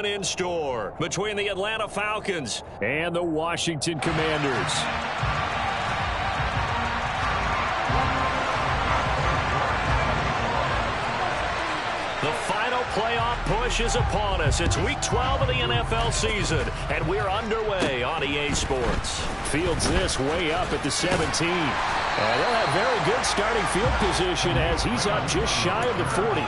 In store between the Atlanta Falcons and the Washington Commanders. The final playoff push is upon us. It's week 12 of the NFL season, and we're underway on EA Sports. Fields this way up at the 17. And they'll have very good starting field position as he's up just shy of the 40.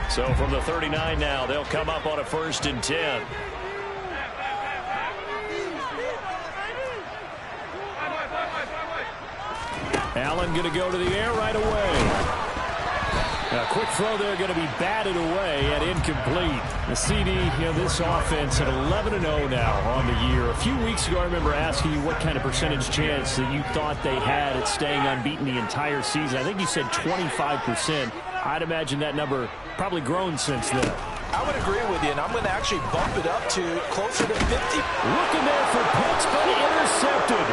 So from the 39 now, they'll come up on a 1st and 10. Allen going to go to the air right away. A quick throw there going to be batted away and incomplete. The CD, this offense at 11-0 now on the year. A few weeks ago, I remember asking you what kind of percentage chance that you thought they had at staying unbeaten the entire season. I think you said 25%. I'd imagine that number probably grown since then. I would agree with you, and I'm going to actually bump it up to closer to 50. Looking there for Pitts, but intercepted.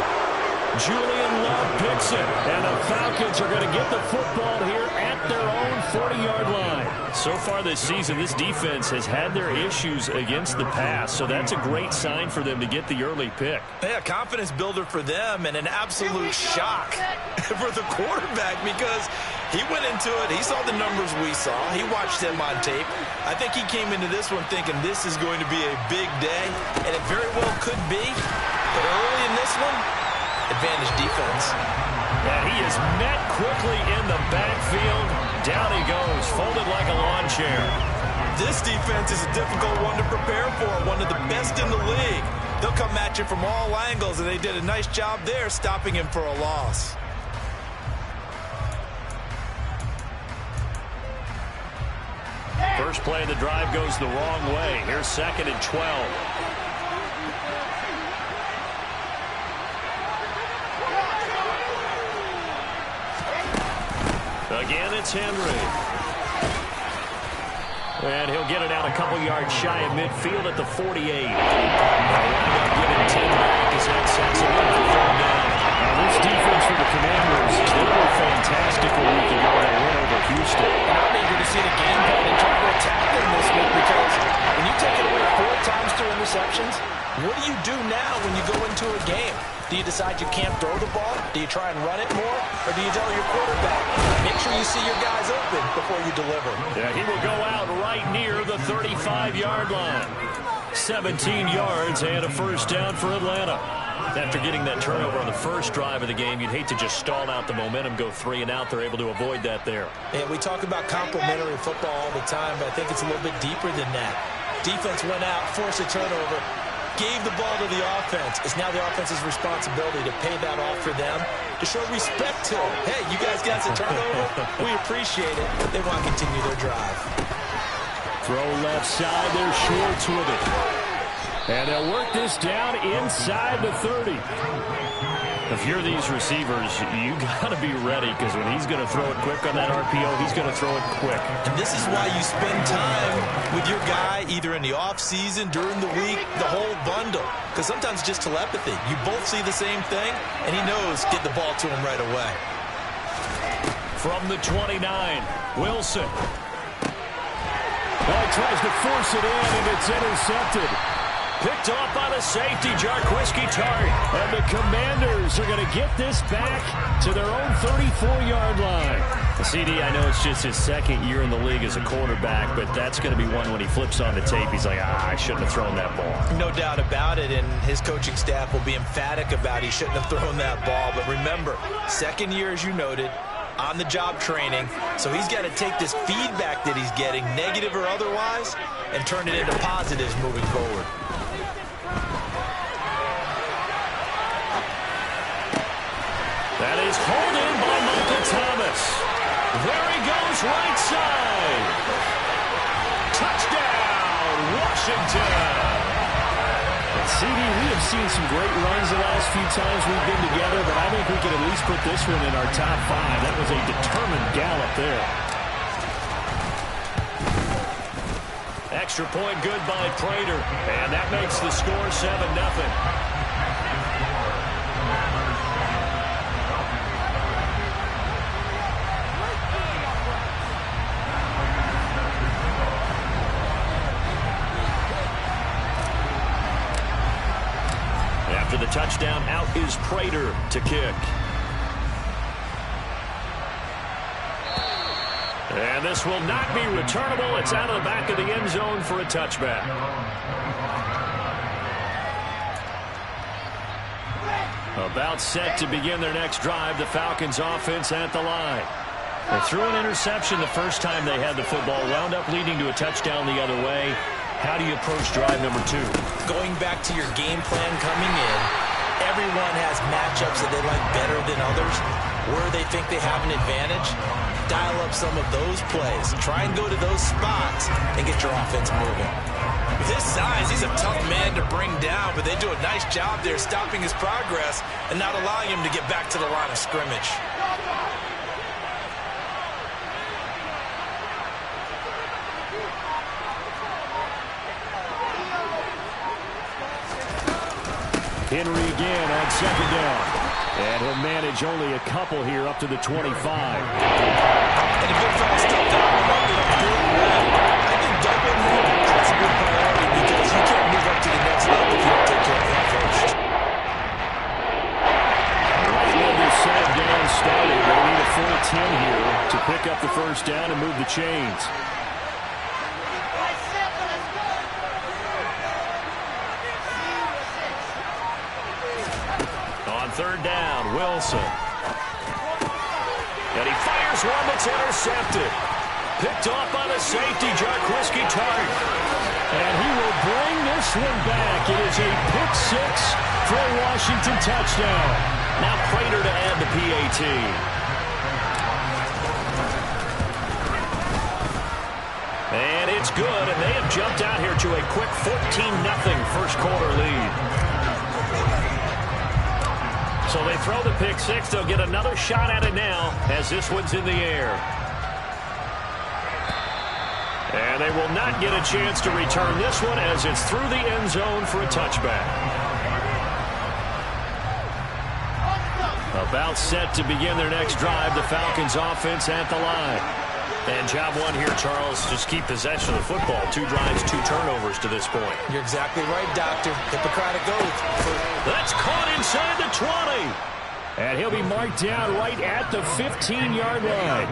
Julian Love picks it, and the Falcons are going to get the football here at their own 40-yard line. So far this season, this defense has had their issues against the pass, so that's a great sign for them to get the early pick. Yeah, confidence builder for them, and an absolute shock for the quarterback because he went into it. He saw the numbers we saw. He watched them on tape. I think he came into this one thinking this is going to be a big day, and it very well could be. But early in this one, advantage defense. And he is met quickly in the backfield. Down he goes, folded like a lawn chair. This defense is a difficult one to prepare for, one of the best in the league. They'll come at you from all angles, and they did a nice job there stopping him for a loss. First play of the drive goes the wrong way. Here's 2nd and 12. Again, it's Henry. And he'll get it out a couple yards shy of midfield at the 48. They'll wind up getting 10 back as that sets him up for 3rd down. Now, this defense for the Commanders, they were fantastic a week ago. They win over Houston. And I'm eager to see the game plan and try to attack them this week because when you take it away 4 times through interceptions, what do you do now when you go into a game? Do you decide you can't throw the ball? Do you try and run it more? Or do you tell your quarterback, make sure you see your guys open before you deliver? Yeah, he will go out right near the 35-yard line. 17 yards and a 1st down for Atlanta. After getting that turnover on the first drive of the game, you'd hate to just stall out the momentum, go 3 and out. They're able to avoid that there. And we talk about complementary football all the time, but I think it's a little bit deeper than that. Defense went out, forced a turnover, gave the ball to the offense. It's now the offense's responsibility to pay that off for them, to show respect to them. Hey, you guys got a turnover? We appreciate it. They want to continue their drive. Throw left side. They're Schwartz with it. And they'll work this down inside the 30. If you're these receivers, you got to be ready because when he's going to throw it quick on that RPO, he's going to throw it quick. And this is why you spend time with your guy either in the offseason, during the week, the whole bundle. Because sometimes it's just telepathy. You both see the same thing, and he knows get the ball to him right away. From the 29, Wilson. He tries to force it in, and it's intercepted. Picked off by the safety, Jarquiski Tart. And the Commanders are going to get this back to their own 34-yard line. The CD, I know it's just his 2nd year in the league as a quarterback, but that's going to be one when he flips on the tape. He's like, I shouldn't have thrown that ball. No doubt about it, and his coaching staff will be emphatic about he shouldn't have thrown that ball. But remember, 2nd year, as you noted, on-the-job training. So he's got to take this feedback that he's getting, negative or otherwise, and turn it into positives moving forward. That is hauled in by Michael Thomas. There he goes, right side. Touchdown, Washington. And CD, we have seen some great runs the last few times we've been together, but I think we can at least put this one in our top 5. That was a determined gallop there. Extra point good by Prater, and that makes the score 7-0. After the touchdown, out is Prater to kick. And this will not be returnable. It's out of the back of the end zone for a touchback. About set to begin their next drive, the Falcons offense at the line. They threw an interception the first time they had the football, wound up leading to a touchdown the other way. How do you approach drive number 2? Going back to your game plan coming in, everyone has matchups that they like better than others. Where they think they have an advantage, dial up some of those plays. Try and go to those spots and get your offense moving. With his size, he's a tough man to bring down, but they do a nice job there stopping his progress and not allowing him to get back to the line of scrimmage. Henry again on second down. And he'll manage only a couple here up to the 25. And the big fella stepped down and up to the third round. I think double movement is a good priority because you can't move up to the next level if you don't take care of him first. Right when this second down started, they need a full 10 here to pick up the first down and move the chains. Third down, Wilson. And he fires one that's intercepted. Picked off by the safety, Jarquiski Tart. And he will bring this one back. It is a pick 6 for a Washington touchdown. Now Prater to add the PAT. And it's good, and they have jumped out here to a quick 14-0 first quarter lead. So they throw the pick 6. They'll get another shot at it now as this one's in the air. And they will not get a chance to return this one as it's through the end zone for a touchback. About set to begin their next drive, the Falcons offense at the line. And job one here, Charles, just keep possession of the football. 2 drives, 2 turnovers to this point. You're exactly right, Doctor. Hippocratic oath. That's caught inside the 20. And he'll be marked down right at the 15-yard line.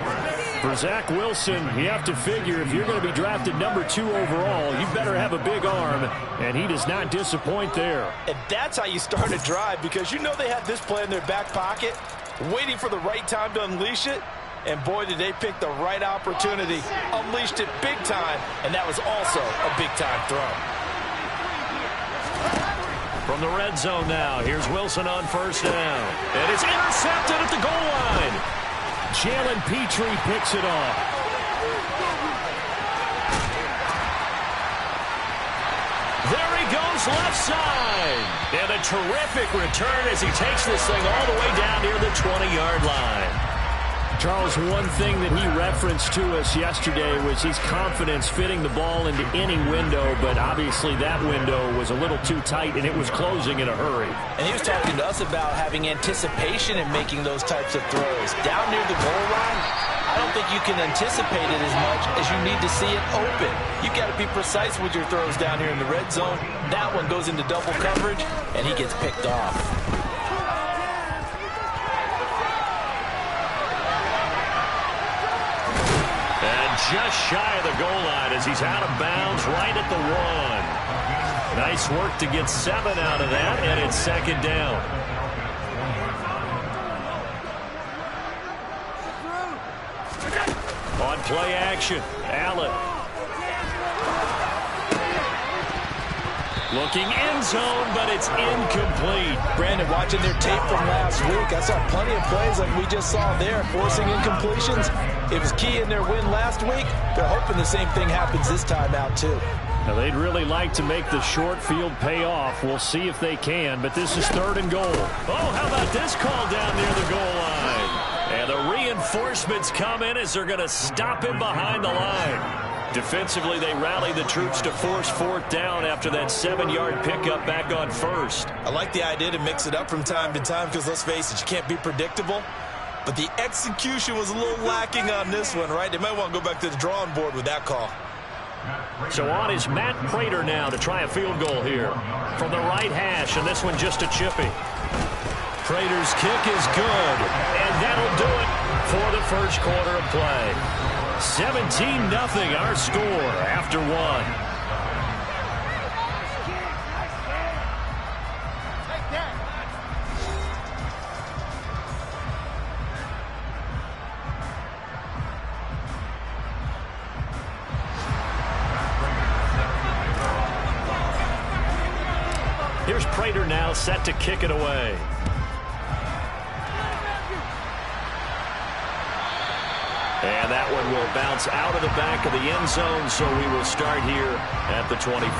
For Zach Wilson, you have to figure if you're going to be drafted number 2 overall, you better have a big arm, and he does not disappoint there. And that's how you start a drive, because you know they have this play in their back pocket, waiting for the right time to unleash it. And boy, did they pick the right opportunity. Unleashed it big time, and that was also a big-time throw. From the red zone now, here's Wilson on first down. And it's intercepted at the goal line. Jalen Petrie picks it off. There he goes, left side. And a terrific return as he takes this thing all the way down near the 20-yard line. Charles, one thing that he referenced to us yesterday was his confidence fitting the ball into any window, but obviously that window was a little too tight, and it was closing in a hurry. And he was talking to us about having anticipation in making those types of throws. Down near the goal line, I don't think you can anticipate it as much as you need to see it open. You've got to be precise with your throws down here in the red zone. That one goes into double coverage, and he gets picked off. Just shy of the goal line as he's out of bounds right at the 1. Nice work to get 7 out of that, and it's second down. On play action, Allen. Looking end zone, but it's incomplete. Brandon, watching their tape from last week, I saw plenty of plays like we just saw there, forcing incompletions. It was key in their win last week. They're hoping the same thing happens this time out, too. Now, they'd really like to make the short field pay off. We'll see if they can, but this is 3rd and goal. Oh, how about this call down near the goal line? And the reinforcements come in as they're going to stop him behind the line. Defensively, they rally the troops to force 4th down after that 7-yard pickup back on 1st. I like the idea to mix it up from time to time because, let's face it, you can't be predictable. But the execution was a little lacking on this one, right? They might want to go back to the drawing board with that call. So on is Matt Prater now to try a field goal here from the right hash, and this one just a chippy. Prater's kick is good, and that'll do it for the first quarter of play. 17-0 our score after one. Here's Prater now set to kick it away. And that one will bounce out of the back of the end zone, so we will start here at the 25.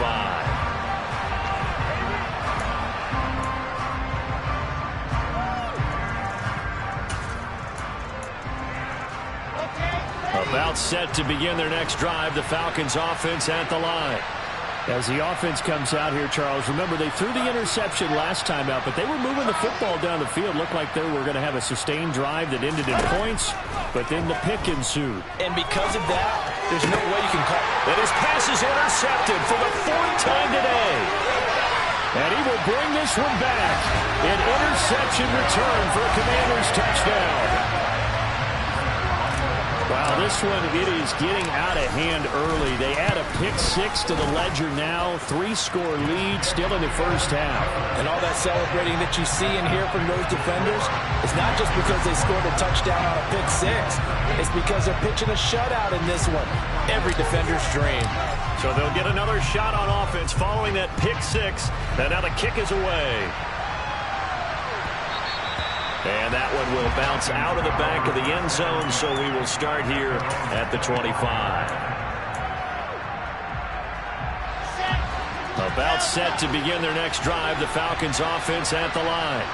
About set to begin their next drive, the Falcons offense at the line. As the offense comes out here, Charles, remember they threw the interception last time out, but they were moving the football down the field. Looked like they were going to have a sustained drive that ended in points, but then the pick ensued. And because of that, there's no way you can call it. And his pass is intercepted for the fourth time today. And he will bring this one back. An interception return for a Commanders touchdown. Wow, this one, it is getting out of hand early. They add a pick six to the ledger now. 3-score lead still in the first half. And all that celebrating that you see and hear from those defenders is not just because they scored a touchdown on a pick six. It's because they're pitching a shutout in this one. Every defender's dream. So they'll get another shot on offense following that pick six. And now the kick is away. And that one will bounce out of the back of the end zone, so we will start here at the 25. About set to begin their next drive, the Falcons offense at the line.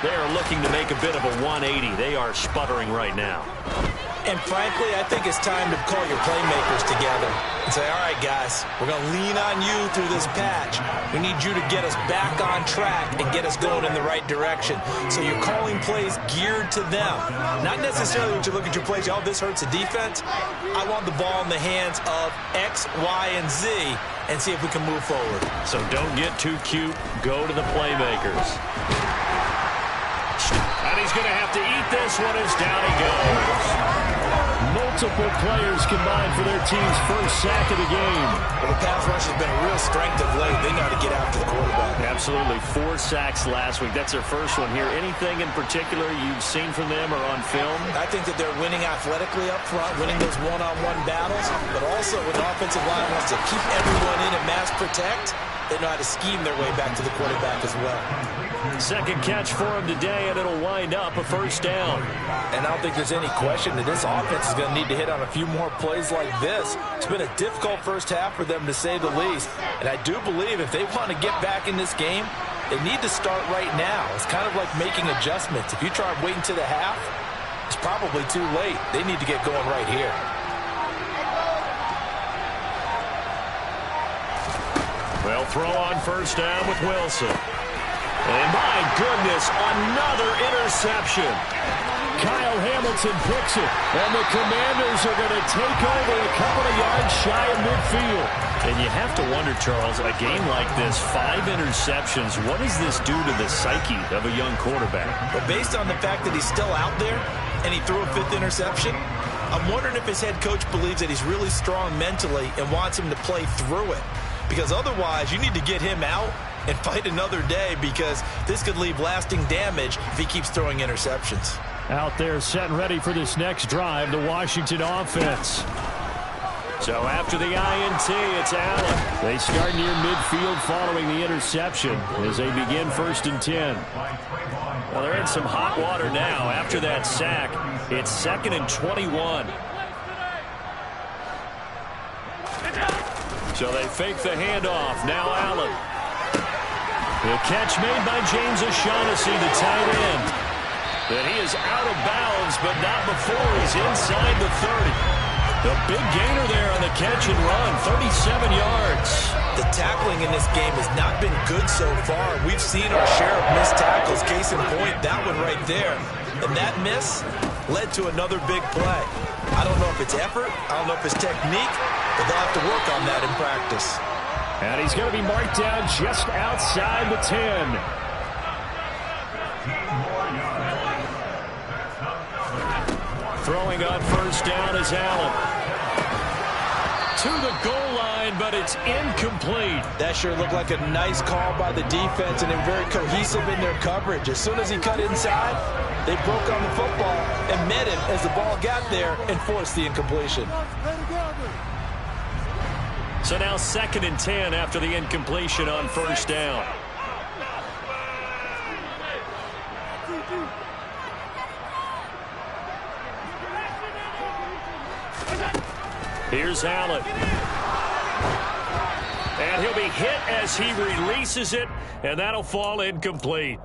They are looking to make a bit of a 180. They are sputtering right now. And frankly, I think it's time to call your playmakers together and say, all right, guys, we're going to lean on you through this patch. We need you to get us back on track and get us going in the right direction. So you're calling plays geared to them. Not necessarily when you look at your plays, oh, this hurts the defense. I want the ball in the hands of X, Y, and Z and see if we can move forward. So don't get too cute. Go to the playmakers. And he's going to have to eat this one as down he goes. Multiple players combined for their team's first sack of the game. Well, the pass rush has been a real strength of late. They know how to get after the quarterback. Absolutely. 4 sacks last week. That's their first one here. Anything in particular you've seen from them or on film? I think that they're winning athletically up front, winning those one-on-one battles, but also when the offensive line wants to keep everyone in and mass protect, they know how to scheme their way back to the quarterback as well. Second catch for him today, and it'll wind up a first down. And I don't think there's any question that this offense is going to need to hit on a few more plays like this. It's been a difficult first half for them, to say the least. And I do believe if they want to get back in this game, they need to start right now. It's kind of like making adjustments. If you try waiting to the half, it's probably too late. They need to get going right here. Well, throw on first down with Wilson. And my goodness, another interception. Kyle Hamilton picks it, and the Commanders are going to take over a couple of yards shy of midfield. And you have to wonder, Charles, a game like this, 5 interceptions, what does this do to the psyche of a young quarterback? But based on the fact that he's still out there and he threw a 5th interception, I'm wondering if his head coach believes that he's really strong mentally and wants him to play through it. Because otherwise, you need to get him out and fight another day, because this could leave lasting damage if he keeps throwing interceptions. Out there set and ready for this next drive, the Washington offense. So after the INT, it's Allen. They start near midfield following the interception as they begin 1st and 10. Well, they're in some hot water now. After that sack, it's 2nd and 21. So they fake the handoff. Now Allen. The catch made by James O'Shaughnessy, the tight end. But he is out of bounds, but not before he's inside the 30. The big gainer there on the catch and run, 37 yards. The tackling in this game has not been good so far. We've seen our share of missed tackles. Case in point, that one right there. And that miss led to another big play. I don't know if it's effort. I don't know if it's technique. but they'll have to work on that in practice. And he's going to be marked down just outside the 10. Throwing on first down is Allen. To the goal line, but it's incomplete. That sure looked like a nice call by the defense, and they're very cohesive in their coverage. As soon as he cut inside, they broke on the football and met him as the ball got there and forced the incompletion. So now 2nd and 10 after the incompletion on first down. Here's Allen. And he'll be hit as he releases it, and that'll fall incomplete.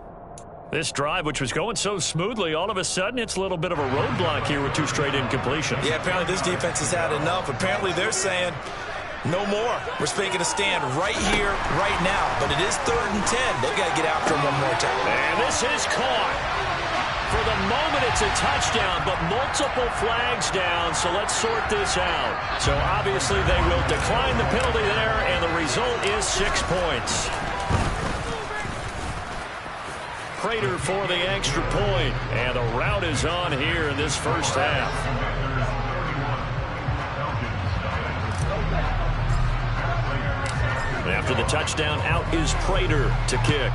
This drive, which was going so smoothly, all of a sudden it's a little bit of a roadblock here with 2 straight incompletions. Yeah, apparently this defense has had enough. Apparently they're saying no more. We're making a stand right here, right now. But it is 3rd and 10. They've got to get after him one more time. And this is caught. For the moment, it's a touchdown, but multiple flags down, so let's sort this out. So obviously they will decline the penalty there, and the result is 6 points. Prater for the extra point, and the rout is on here in this first half. After the touchdown, out is Prater to kick.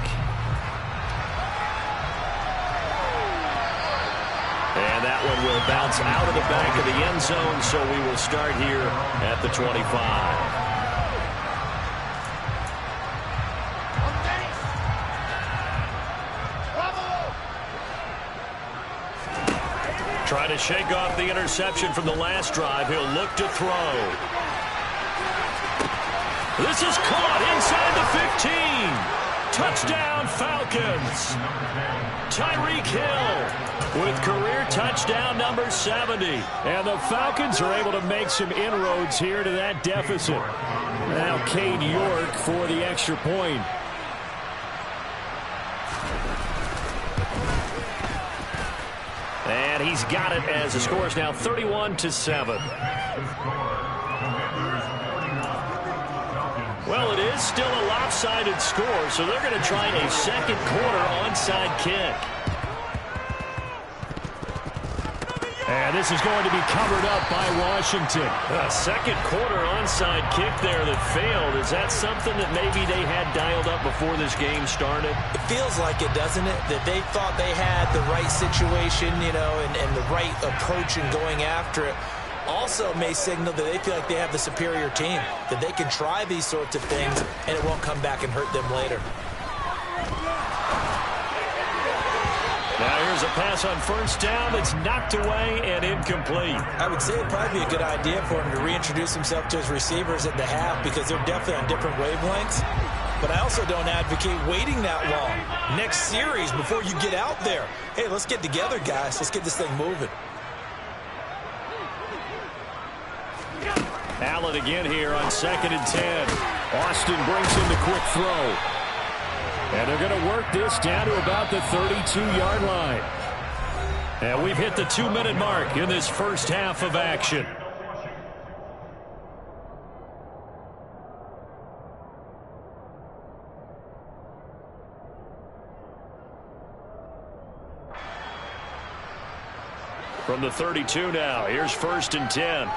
And that one will bounce out of the back of the end zone, so we will start here at the 25. Trying to shake off the interception from the last drive. He'll look to throw. This is caught inside the 15. Touchdown, Falcons. Tyreek Hill with career touchdown number 70. And the Falcons are able to make some inroads here to that deficit. Now Cade York for the extra point. And he's got it as the score is now 31-7. Well, it is still a lopsided score, so they're going to try a second quarter onside kick. And this is going to be covered up by Washington. A second quarter onside kick there that failed. Is that something that maybe they had dialed up before this game started? It feels like it, doesn't it? That they thought they had the right situation, you know, and the right approach in going after it. Also may signal that they feel like they have the superior team, that they can try these sorts of things and it won't come back and hurt them later. Now here's a pass on first down that's knocked away and incomplete. I would say it'd probably be a good idea for him to reintroduce himself to his receivers at the half because they're definitely on different wavelengths. But I also don't advocate waiting that long. Next series before you get out there. Hey, let's get together, guys. Let's get this thing moving. Allen again here on 2nd and 10. Austin brings in the quick throw. And they're going to work this down to about the 32-yard line. And we've hit the 2-minute mark in this first half of action. From the 32 now, here's 1st and 10.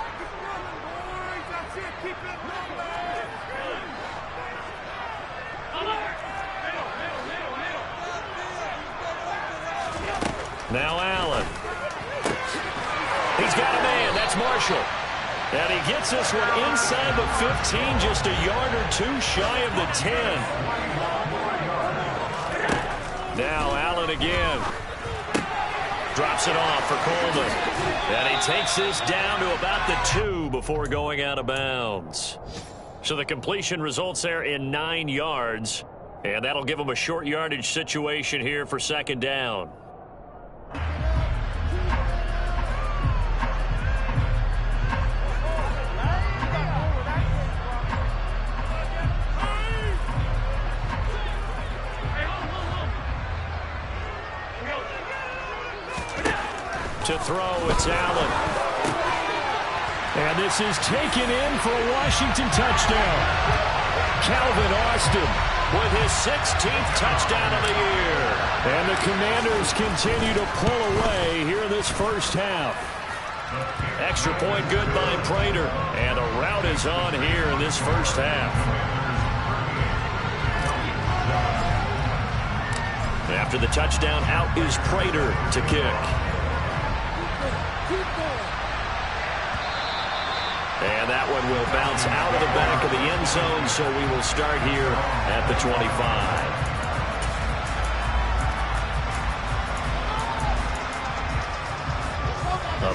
Now Allen. He's got a man. That's Marshall. And he gets this one inside the 15, just a yard or two shy of the 10. Now Allen again. Drops it off for Coleman. And he takes this down to about the 2 before going out of bounds. So the completion results there in 9 yards. And that'll give him a short yardage situation here for 2nd down. To throw, it's Allen. And this is taken in for a Washington touchdown. Calvin Austin with his 16th touchdown of the year. And the Commanders continue to pull away here in this first half. Extra point good by Prater. And a rout is on here in this first half. After the touchdown, out is Prater to kick. And that one will bounce out of the back of the end zone, so we will start here at the 25.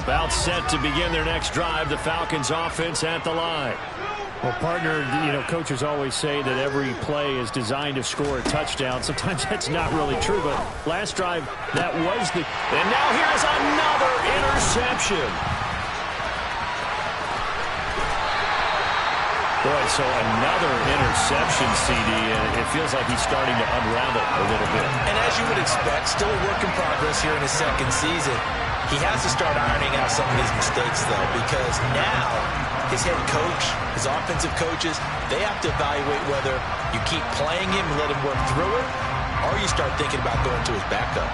About set to begin their next drive, the Falcons offense at the line. Well, partner, coaches always say that every play is designed to score a touchdown. Sometimes that's not really true, but last drive, that was the... And now here's another interception. Boy, so another interception, CD, and it feels like he's starting to unravel a little bit. And as you would expect, still a work in progress here in his second season. He has to start ironing out some of his mistakes, though, because now his head coach, his offensive coaches, they have to evaluate whether you keep playing him and let him work through it, or you start thinking about going to his backup.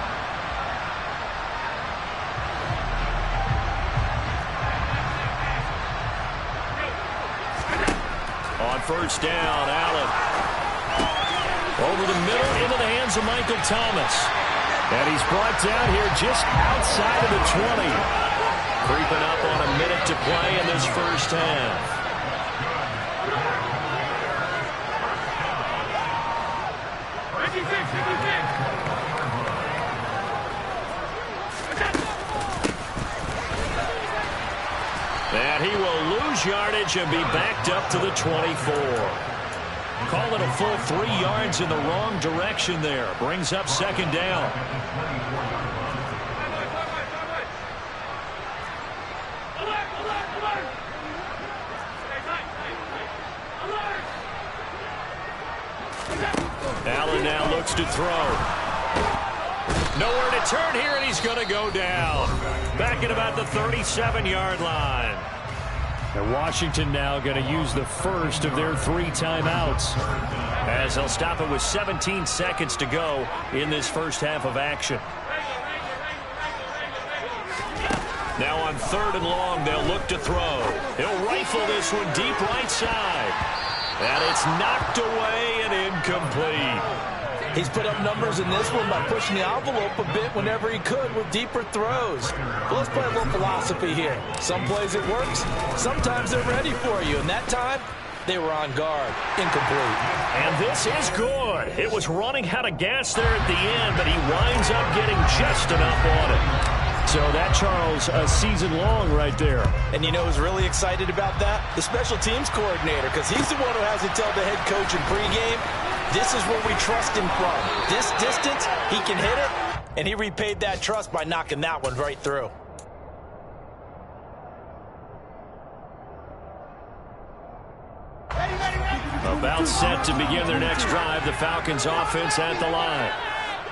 On first down, Allen. Over the middle into the hands of Michael Thomas. And he's brought down here just outside of the 20. Creeping up on a minute to play in this first half. And he will lose yardage and be backed up to the 24. Call it a full 3 yards in the wrong direction there. Brings up second down. Allen now looks to throw. Nowhere to turn here, and he's going to go down. Back at about the 37-yard line. And Washington now going to use the first of their 3 timeouts, as they'll stop it with 17 seconds to go in this first half of action. Now on 3rd and long, they'll look to throw. He'll rifle this one deep right side. And it's knocked away and incomplete. He's put up numbers in this one by pushing the envelope a bit whenever he could with deeper throws. But let's play a little philosophy here. Some plays it works, sometimes they're ready for you. And that time, they were on guard. Incomplete. And this is good. It was running out of gas there at the end, but he winds up getting just enough on it. So that, Charles, a season long right there. And you know who's really excited about that? The special teams coordinator, because he's the one who has to tell the head coach in pregame, this is where we trust him from. This distance, he can hit it, and he repaid that trust by knocking that one right through. About set to begin their next drive, the Falcons offense at the line.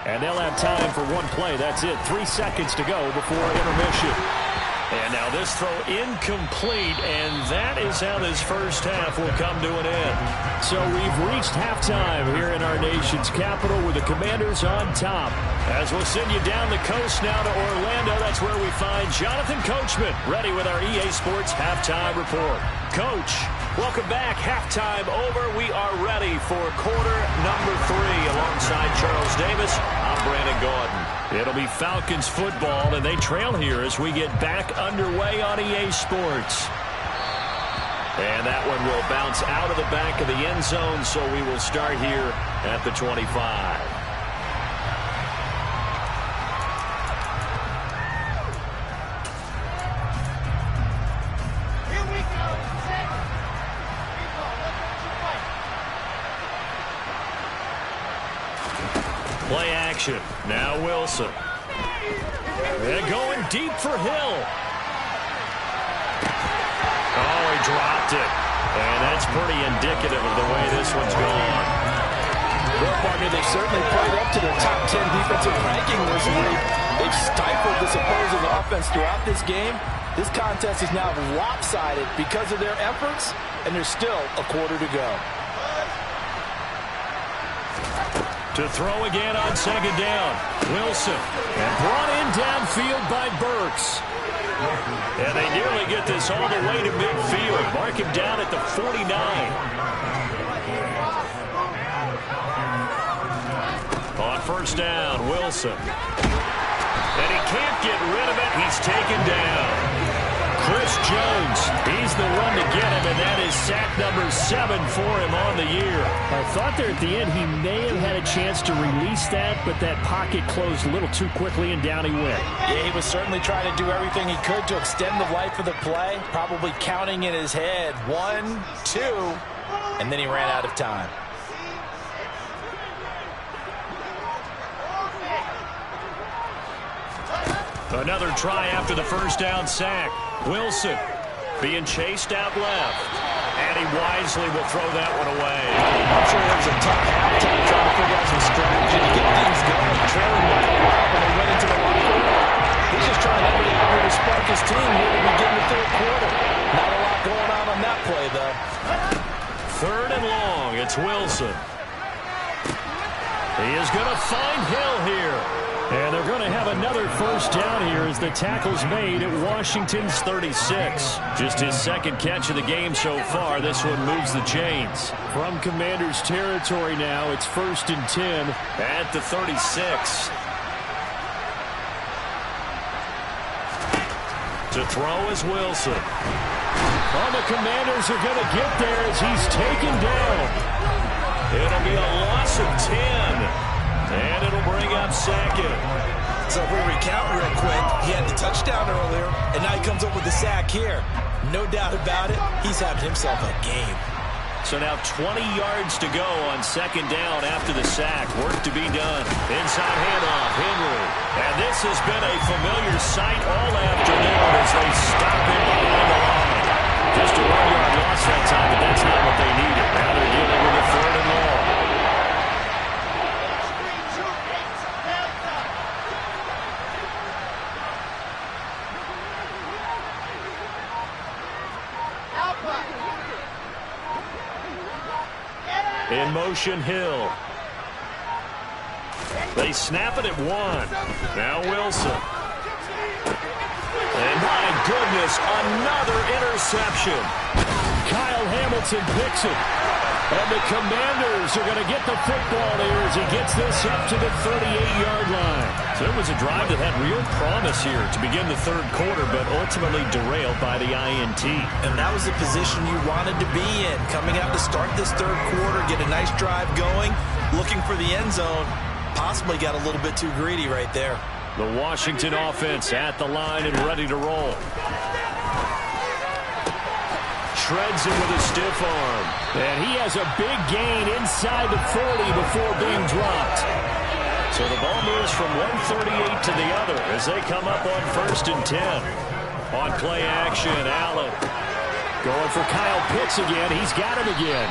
And they'll have time for one play. That's it. 3 seconds to go before intermission. And now this throw incomplete, and that is how this first half will come to an end. So we've reached halftime here in our nation's capital with the Commanders on top. As we'll send you down the coast now to Orlando, that's where we find Jonathan Coachman, ready with our EA Sports Halftime Report. Coach, welcome back. Halftime over. We are ready for quarter number 3. Alongside Charles Davis, I'm Brandon Gordon. It'll be Falcons football, and they trail here as we get back underway on EA Sports. And that one will bounce out of the back of the end zone, so we will start here at the 25. Play action. Now Wilson. They're going deep for Hill. Oh, he dropped it. And that's pretty indicative of the way this one's gone. Well, partner, they've certainly played up to their top 10 defensive ranking this week. They've stifled this opposing offense throughout this game. This contest is now lopsided because of their efforts, and there's still a quarter to go. To throw again on second down. Wilson. And brought in downfield by Burks. And they nearly get this all the way to midfield. Mark him down at the 49. On first down, Wilson. And he can't get rid of it. He's taken down. Chris Jones, he's the one to get him, and that is sack number 7 for him on the year. I thought there at the end he may have had a chance to release that, but that pocket closed a little too quickly, and down he went. Yeah, he was certainly trying to do everything he could to extend the life of the play, probably counting in his head 1, 2, and then he ran out of time. Another try after the first down sack. Wilson being chased out left. And he wisely will throw that one away. I'm sure there was a tough halftime trying to figure out some strategy to get things going. Trailing by a lot when they went into the locker room. He's just trying to have everything to spark his team here to begin the third quarter. Not a lot going on that play, though. Third and long. It's Wilson. He is going to find Hill here. And they're going to have another first down here as the tackle's made at Washington's 36. Just his second catch of the game so far. This one moves the chains. From Commanders territory now, it's 1st and 10 at the 36. To throw is Wilson. Well, the Commanders are going to get there as he's taken down. It'll be a loss of 10. And it'll bring up Sackett. So if we recount real quick, he had the touchdown earlier, and now he comes up with the sack here. No doubt about it, he's having himself a game. So now 20 yards to go on second down after the sack. Work to be done. Inside handoff, Henry. And this has been a familiar sight all afternoon as they stop him behind the line. Just a 1-yard loss that time, but that's not what they needed. Now they're dealing with a 3rd and long. In motion, Hill. They snap it at 1. Now Wilson. And my goodness, another interception. Kyle Hamilton picks it. And the Commanders are going to get the football here as he gets this up to the 38-yard line. So it was a drive that had real promise here to begin the third quarter, but ultimately derailed by the INT. And that was the position you wanted to be in. Coming out to start this third quarter, get a nice drive going, looking for the end zone. Possibly got a little bit too greedy right there. The Washington offense at the line and ready to roll. Shreds him with a stiff arm. And he has a big gain inside the 40 before being dropped. So the ball moves from 138 to the other as they come up on 1st and 10. On play action, Allen. Going for Kyle Pitts again. He's got him again.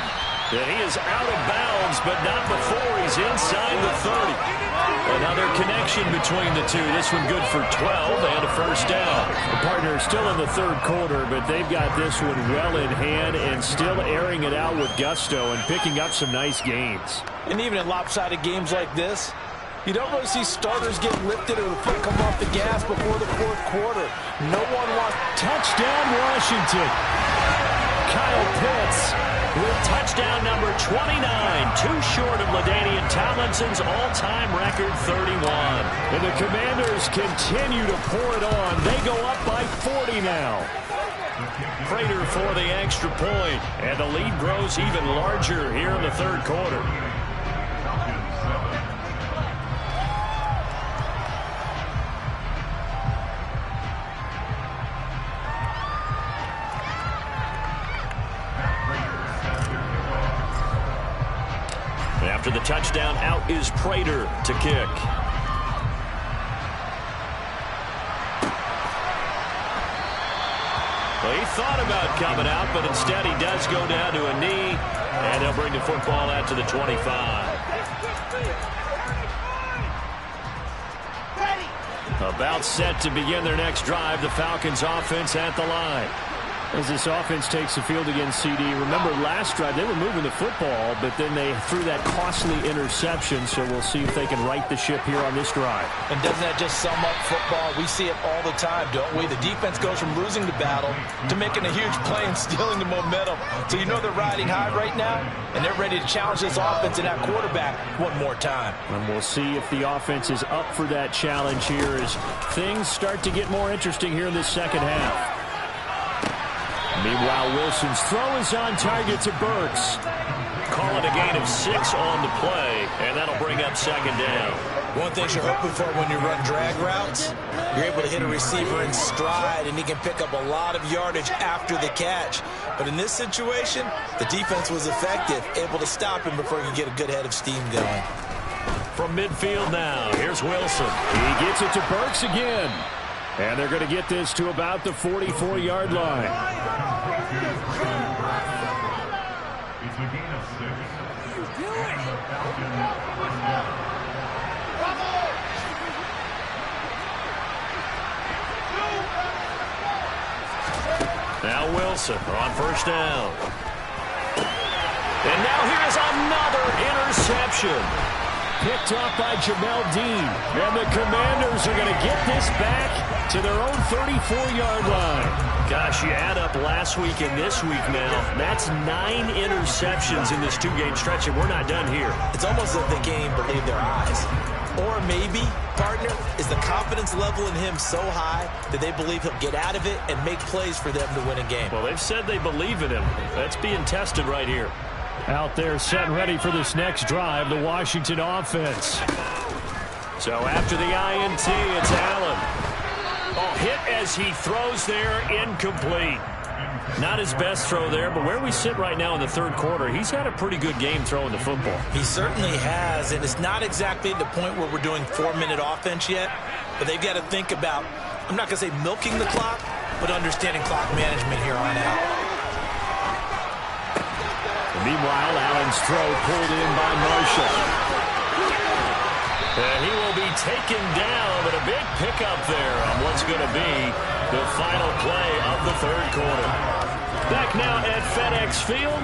And he is out of bounds, but not before he's inside the 30. Another connection between the two. This one good for 12 and a first down. The partner is still in the third quarter, but they've got this one well in hand and still airing it out with gusto and picking up some nice gains. And even in lopsided games like this, you don't really see starters get lifted or the foot come off the gas before the fourth quarter. No one wants... Touchdown, Washington. Kyle Pitts with touchdown number 29, too short of LaDainian Tomlinson's all-time record 31. And the Commanders continue to pour it on. They go up by 40 now. Prater for the extra point, and the lead grows even larger here in the third quarter. After the touchdown, out is Prater to kick. Well, he thought about coming out, but instead he does go down to a knee, and they'll bring the football out to the 25. About set to begin their next drive. The Falcons offense at the line. As this offense takes the field against CD, remember last drive they were moving the football, but then they threw that costly interception, so we'll see if they can right the ship here on this drive. And doesn't that just sum up football? We see it all the time, don't we? The defense goes from losing the battle to making a huge play and stealing the momentum. So you know they're riding high right now, and they're ready to challenge this offense and that quarterback one more time. And we'll see if the offense is up for that challenge here as things start to get more interesting here in this second half. Meanwhile, Wilson's throw is on target to Burks. Call it a gain of 6 on the play, and that'll bring up second down. One thing you're hoping for when you run drag routes, you're able to hit a receiver in stride, and he can pick up a lot of yardage after the catch. But in this situation, the defense was effective, able to stop him before he could get a good head of steam going. From midfield now, here's Wilson. He gets it to Burks again. And they're going to get this to about the 44-yard line. Now Wilson on first down. And now here's another interception. Picked off by Jamel Dean. And the Commanders are going to get this back to their own 34-yard line. Gosh, you add up last week and this week now. That's 9 interceptions in this 2-game stretch, and we're not done here. It's almost like they can't even believe their eyes. Or maybe, partner, is the confidence level in him so high that they believe he'll get out of it and make plays for them to win a game. Well, they've said they believe in him. That's being tested right here. Out there set and ready for this next drive, the Washington offense. So after the INT, it's Allen. Oh, hit as he throws there, incomplete. Not his best throw there, but where we sit right now in the third quarter, he's had a pretty good game throwing the football. He certainly has, and it's not exactly the point where we're doing 4-minute offense yet, but they've got to think about, I'm not going to say milking the clock, but understanding clock management here on out. Meanwhile, Allen's throw pulled in by Marshall. And he will be taken down, but a big pickup there on what's going to be the final play of the third quarter. Back now at FedEx Field.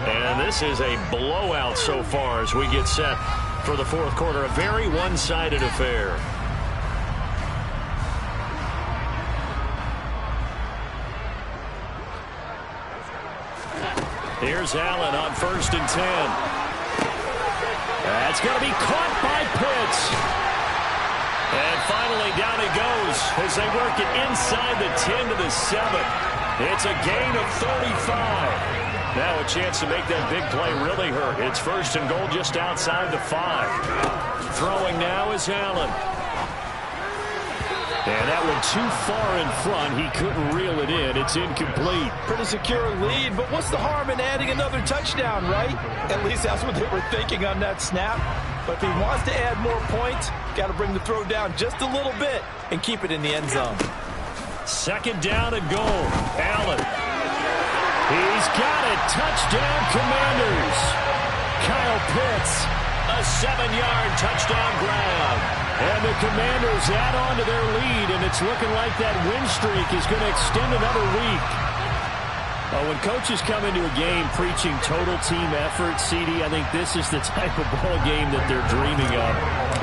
And this is a blowout so far as we get set for the fourth quarter. A very one-sided affair. Here's Allen on 1st and 10. That's going to be caught by Pitts. And finally down he goes as they work it inside the 10 to the 7. It's a gain of 35. Now a chance to make that big play really hurt. It's 1st and goal just outside the 5. Throwing now is Allen. And that one too far in front. He couldn't reel it in. It's incomplete. Pretty secure lead, but what's the harm in adding another touchdown, right? At least that's what they were thinking on that snap. But if he wants to add more points, got to bring the throw down just a little bit and keep it in the end zone. 2nd down and goal. Allen. He's got it. Touchdown, Commanders. Kyle Pitts. A 7-yard touchdown grab. And the Commanders add on to their lead, and it's looking like that win streak is going to extend another week. When coaches come into a game preaching total team effort, CD, I think this is the type of ball game that they're dreaming of.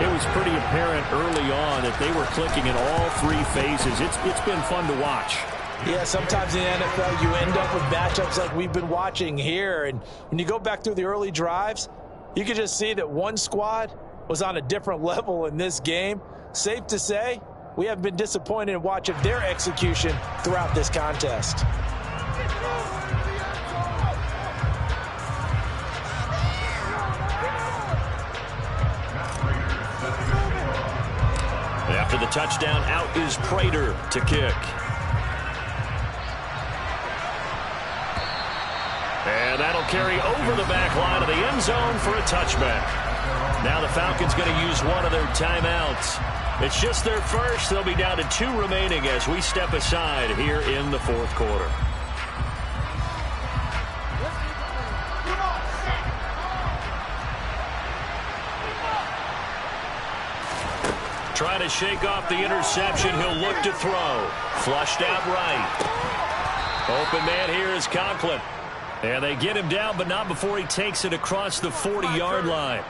It was pretty apparent early on that they were clicking in all 3 phases. It's been fun to watch. Yeah, sometimes in the NFL you end up with matchups like we've been watching here. And when you go back through the early drives, you can just see that one squad was on a different level in this game. Safe to say, we have been disappointed in watching their execution throughout this contest. After the touchdown, out is Prater to kick. And that'll carry over the back line of the end zone for a touchback. Now the Falcons going to use one of their timeouts. It's just their first. They'll be down to 2 remaining as we step aside here in the fourth quarter. Trying to shake off the interception. He'll look to throw. Flushed out right. Open man here is Conklin. And they get him down, but not before he takes it across the 40-yard line.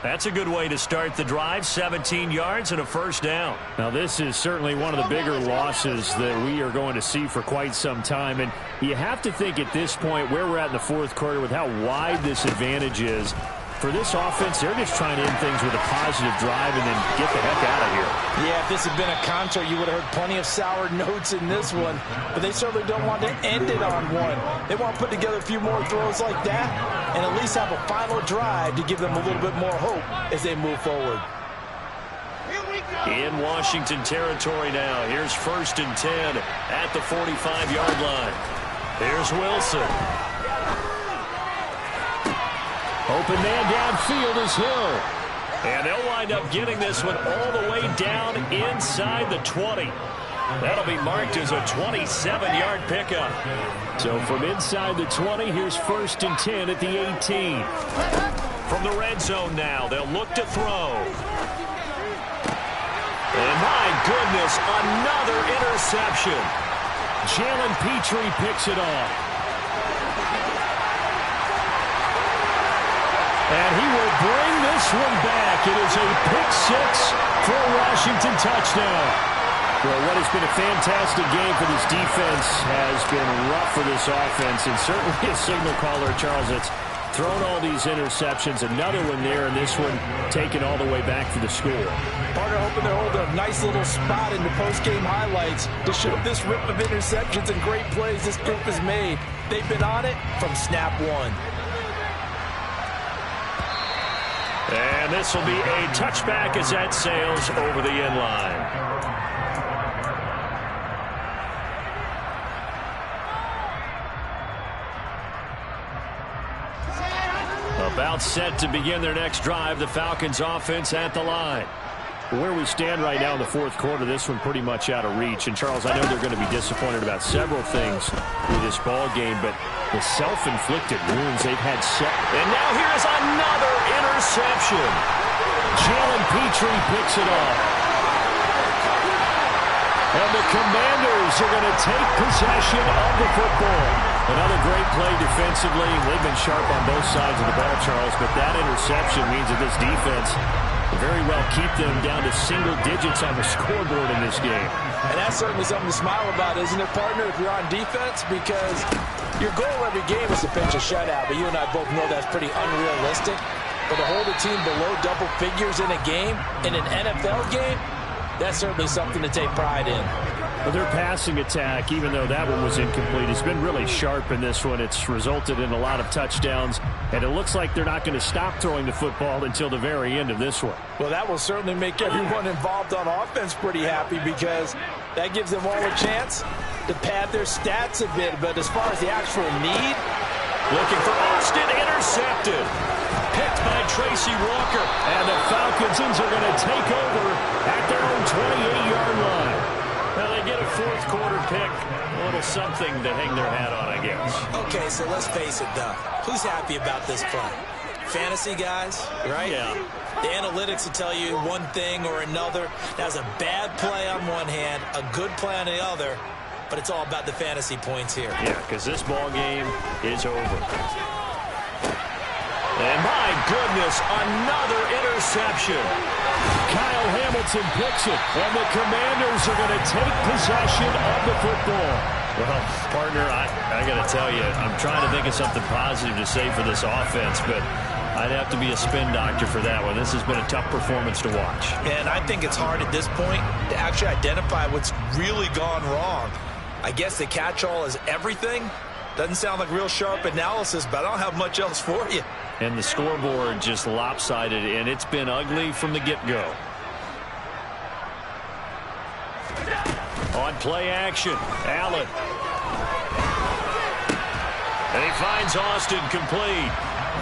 That's a good way to start the drive. 17 yards and a first down. Now, this is certainly one of the bigger losses that we are going to see for quite some time. And you have to think at this point where we're at in the fourth quarter with how wide this advantage is. For this offense, they're just trying to end things with a positive drive and then get the heck out of here. Yeah, if this had been a concert, you would have heard plenty of sour notes in this one. But they certainly don't want to end it on one. They want to put together a few more throws like that and at least have a final drive to give them a little bit more hope as they move forward. In Washington territory now. Here's 1st and 10 at the 45-yard line. Here's Wilson. Open man downfield is Hill. And they'll wind up getting this one all the way down inside the 20. That'll be marked as a 27-yard pickup. So from inside the 20, here's 1st and 10 at the 18. From the red zone now, they'll look to throw. And my goodness, another interception. Jalen Petrie picks it off. And he will bring this one back. It is a pick-6 for a Washington touchdown. Well, what has been a fantastic game for this defense has been rough for this offense. And certainly a signal caller, Charles, that's thrown all these interceptions. Another one there, and this one taken all the way back for the score. Partner hoping to hold a nice little spot in the post-game highlights to show this rip of interceptions and great plays this group has made. They've been on it from snap one. And this will be a touchback as that sails over the end line. About set to begin their next drive, the Falcons offense at the line. Where we stand right now in the fourth quarter, this one pretty much out of reach. And, Charles, I know they're going to be disappointed about several things with this ball game, but the self-inflicted wounds they've had set. And now here's another interception. Jalen Petrie picks it off. And the Commanders are going to take possession of the football. Another great play defensively. They've been sharp on both sides of the ball, Charles, but that interception means that this defense very well keep them down to single digits on the scoreboard in this game. And that's certainly something to smile about, isn't it, partner, if you're on defense? Because your goal every game is to pinch a shutout, but you and I both know that's pretty unrealistic. But to hold a team below double figures in a game, in an NFL game, that's certainly something to take pride in. Well, their passing attack, even though that one was incomplete, has been really sharp in this one. It's resulted in a lot of touchdowns, and it looks like they're not going to stop throwing the football until the very end of this one. Well, that will certainly make everyone involved on offense pretty happy because that gives them all a chance to pad their stats a bit. But as far as the actual need, looking for Austin, intercepted. Picked by Tracy Walker. And the Falcons are going to take over at their own 28-yard line. Well, they get a fourth quarter pick. A little something to hang their hat on, I guess. Okay, so let's face it, though. Who's happy about this play? Fantasy guys, right? Yeah. The analytics will tell you one thing or another. That's a bad play on one hand, a good play on the other, but it's all about the fantasy points here. Yeah, because this ball game is over. And my goodness, another interception. Kyle Hamilton picks it, and the Commanders are going to take possession of the football. Well, partner, I got to tell you, I'm trying to think of something positive to say for this offense, but I'd have to be a spin doctor for that one. This has been a tough performance to watch. And I think it's hard at this point to actually identify what's really gone wrong. I guess the catch-all is everything. Doesn't sound like real sharp analysis, but I don't have much else for you. And the scoreboard just lopsided, and it's been ugly from the get-go. On play action, Allen. And he finds Austin complete.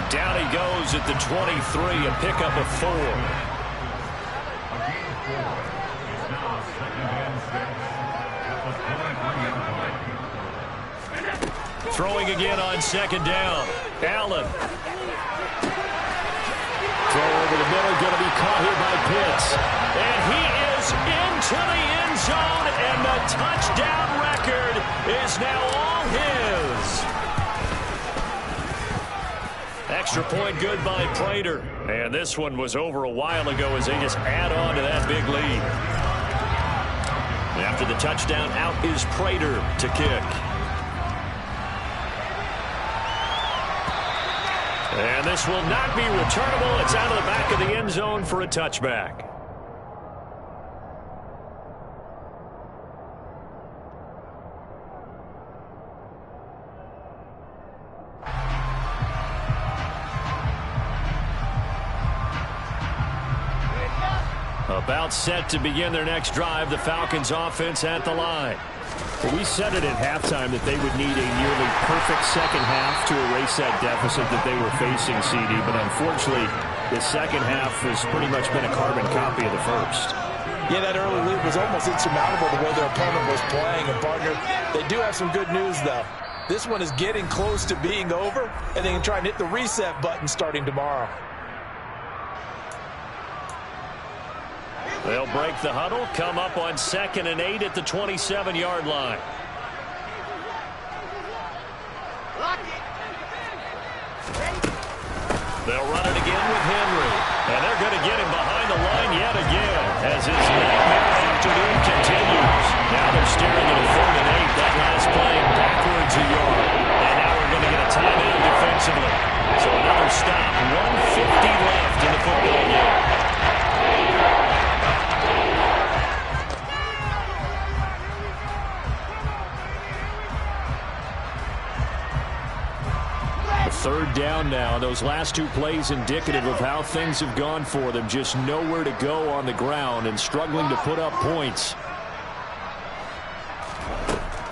Down he goes at the 23, a pickup of 4. Throwing again on second down. Allen. Throw over the middle, going to be caught here by Pitts. And he into the end zone, and the touchdown record is now all his. Extra point good by Prater. And this one was over a while ago as they just add on to that big lead. After the touchdown, out is Prater to kick. And this will not be returnable. It's out of the back of the end zone for a touchback. About set to begin their next drive, the Falcons offense at the line. Well, we said it at halftime that they would need a nearly perfect second half to erase that deficit that they were facing, CD. But unfortunately, the second half has pretty much been a carbon copy of the first. Yeah, that early lead was almost insurmountable the way their opponent was playing. And, partner, they do have some good news, though. This one is getting close to being over, and they can try and hit the reset button starting tomorrow. They'll break the huddle, come up on 2nd and 8 at the 27-yard line. They'll run it again with Henry. And they're going to get him behind the line yet again as his nightmare afternoon continues. Now they're staring at a 3rd and 8. That last play backwards a yard. And now we're going to get a timeout defensively. So another stop. 1:50 left in the football game. Third down now. Those last two plays indicative of how things have gone for them. Just nowhere to go on the ground and struggling to put up points.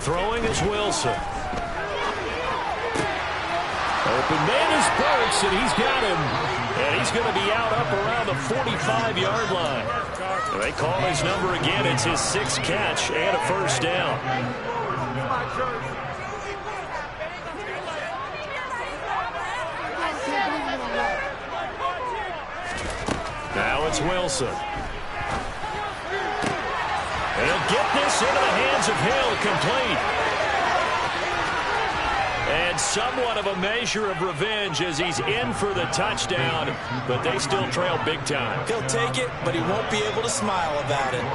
Throwing is Wilson. Open man is Burks, and he's got him. And he's going to be out up around the 45-yard line. They call his number again. It's his 6th catch and a first down. Now it's Wilson. And he'll get this into the hands of Hill, complete. And somewhat of a measure of revenge as he's in for the touchdown, but they still trail big time. He'll take it, but he won't be able to smile about it.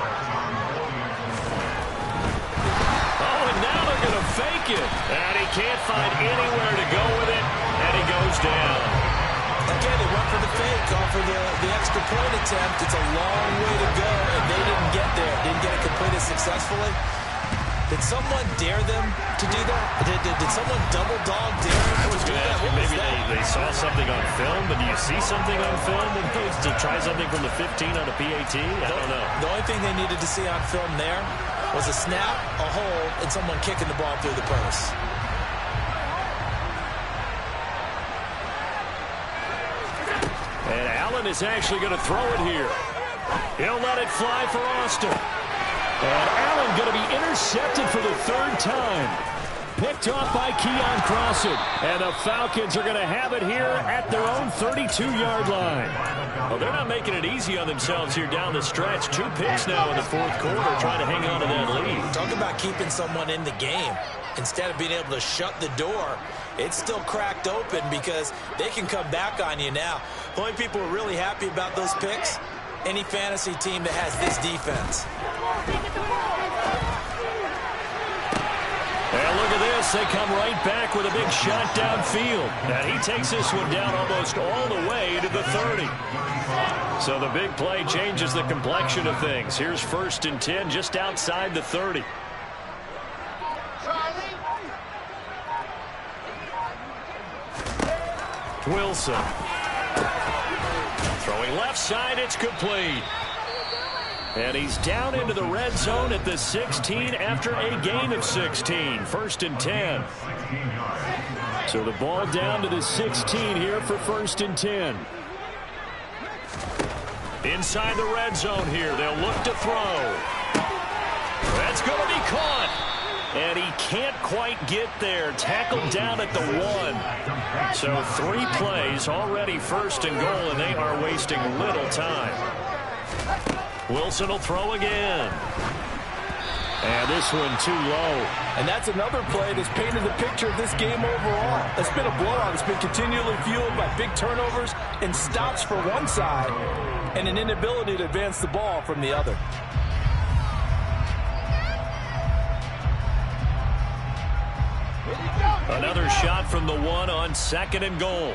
Oh, and now they're going to fake it. And he can't find anywhere to go with it, and he goes down. Again, they went for the fake off of the extra point attempt. It's a long way to go, and they didn't get there. Didn't get it completed successfully. Did someone dare them to do that? Did someone double dog dare them to do that? Maybe they saw something on film, but do you see something on film to try something from the 15 on a PAT? I don't know. The only thing they needed to see on film there was a snap, a hold, and someone kicking the ball through the post. And Allen is actually going to throw it here. He'll let it fly for Austin. And Allen going to be intercepted for the 3rd time. Picked off by Keon Crossen. And the Falcons are going to have it here at their own 32-yard line. Well, they're not making it easy on themselves here down the stretch. 2 picks now in the 4th quarter trying to hang on to that lead. Talk about keeping someone in the game. Instead of being able to shut the door, it's still cracked open because they can come back on you now. The only people who are really happy about those picks, any fantasy team that has this defense. And look at this. They come right back with a big shot downfield. And he takes this one down almost all the way to the 30. So the big play changes the complexion of things. Here's 1st and 10 just outside the 30. Wilson. Throwing left side, it's complete. And he's down into the red zone at the 16 after a gain of 16. 1st and 10. So the ball down to the 16 here for 1st and 10. Inside the red zone here, they'll look to throw. That's going to be caught. And he can't quite get there. Tackled down at the 1. So 3 plays, already 1st and goal, and they are wasting little time. Wilson will throw again. And this one too low. And that's another play that's painted the picture of this game overall. It's been a blowout. It's been continually fueled by big turnovers and stops for one side and an inability to advance the ball from the other. Another shot from the one on 2nd and goal.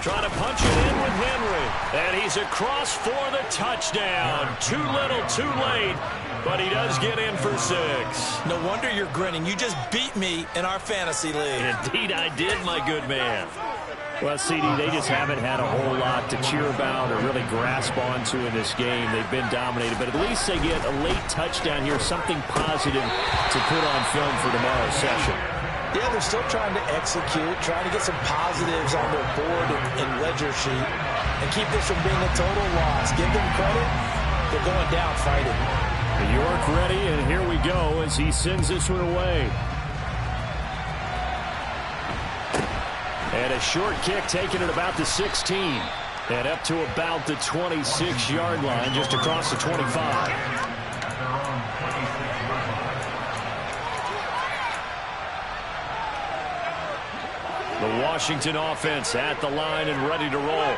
Trying to punch it in with Henry. And he's across for the touchdown. Too little, too late. But he does get in for 6. No wonder you're grinning. You just beat me in our fantasy league. Indeed I did, my good man. Well, CD, they just haven't had a whole lot to cheer about or really grasp onto in this game. They've been dominated, but at least they get a late touchdown here, something positive to put on film for tomorrow's session. Yeah, they're still trying to execute, trying to get some positives on their board and ledger sheet and keep this from being a total loss. Give them credit. They're going down fighting. York ready, and here we go as he sends this one away. And a short kick taken at about the 16. And up to about the 26-yard line, just across the 25. The Washington offense at the line and ready to roll.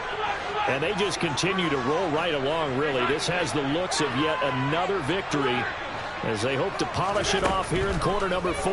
And they just continue to roll right along, really. This has the looks of yet another victory as they hope to polish it off here in quarter number 4.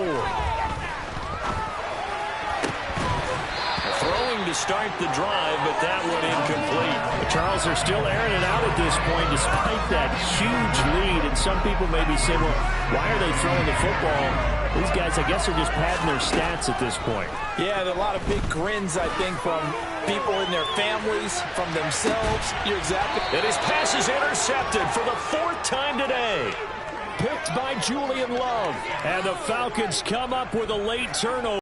Throwing to start the drive, but that one incomplete. Charles, are still airing it out at this point despite that huge lead. And some people may be saying, well, why are they throwing the football? These guys, I guess, are just padding their stats at this point. Yeah, there are a lot of big grins, I think, from people in their families, from themselves. You're exactly. And his pass is intercepted for the 4th time today. Picked by Julian Love. And the Falcons come up with a late turnover.